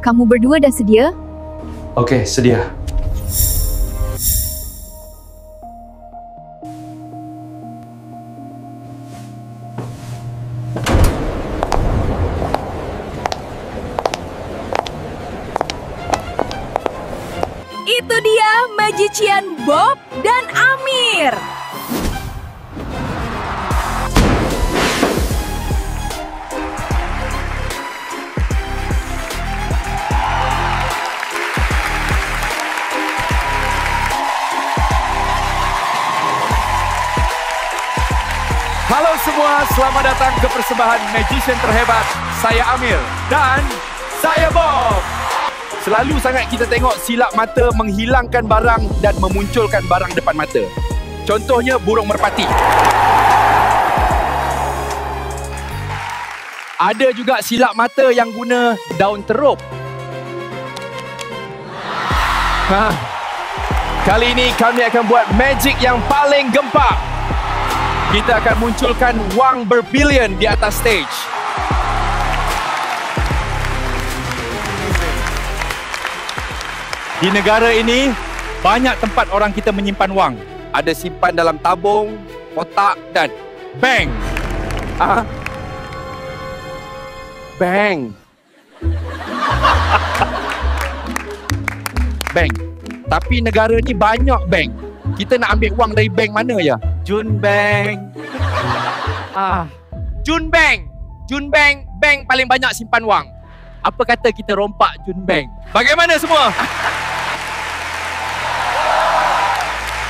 Kamu berdua dah sedia? Okey, sedia. Itu dia Magician Bob dan Amir. Halo semua, selamat datang ke persembahan Magician terhebat. Saya Amir dan saya Bob. Selalu sangat kita tengok silap mata menghilangkan barang dan memunculkan barang depan mata. Contohnya burung merpati. Ada juga silap mata yang guna daun teruk. Kali ini kami akan buat magic yang paling gempak. Kita akan munculkan wang berbilion di atas stage. Di negara ini, banyak tempat orang kita menyimpan wang. Ada simpan dalam tabung, kotak dan bank. Bank. Bank. Tapi negara ni banyak bank. Kita nak ambil wang dari bank mana ya? Jun Bank. Jun Bank. Jun Bank, bank paling banyak simpan wang. Apa kata kita rompak Jun Bank? Bagaimana semua?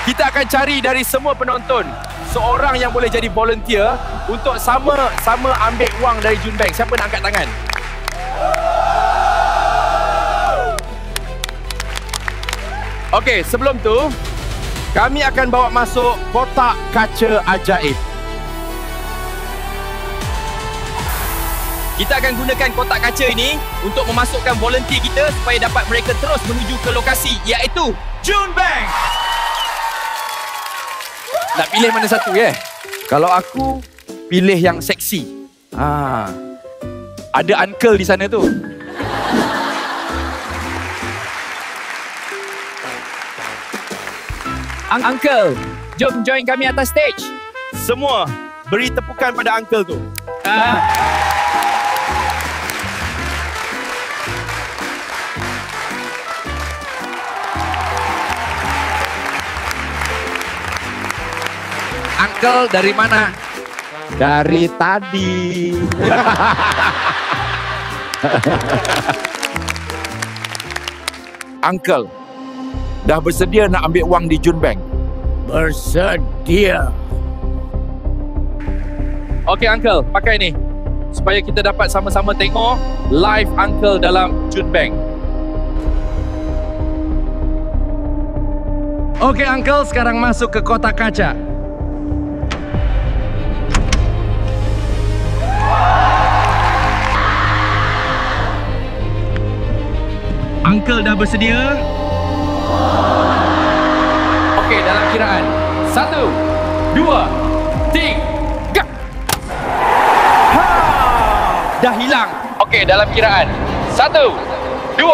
Kita akan cari dari semua penonton seorang yang boleh jadi volunteer untuk sama-sama ambil wang dari Jun Bank. Siapa nak angkat tangan? Okey, sebelum tu kami akan bawa masuk kotak kaca ajaib. Kita akan gunakan kotak kaca ini untuk memasukkan volunteer kita supaya dapat mereka terus menuju ke lokasi, iaitu Jun Bank. Nak pilih mana satu ya? Kalau aku pilih yang seksi. Ada uncle di sana tu. Uncle, jom join kami atas stage. Semua beri tepukan pada uncle tu. Uncle dari mana? Dari tadi. Uncle, dah bersedia nak ambil wang di Jun Bank? Bersedia. Okey Uncle, pakai ni supaya kita dapat sama-sama tengok live Uncle dalam Jun Bank. Okey Uncle, sekarang masuk ke kotak kaca. Uncle dah bersedia? Okey, dalam kiraan 1, 2, 3. Dah hilang. Okey, dalam kiraan 1, 2,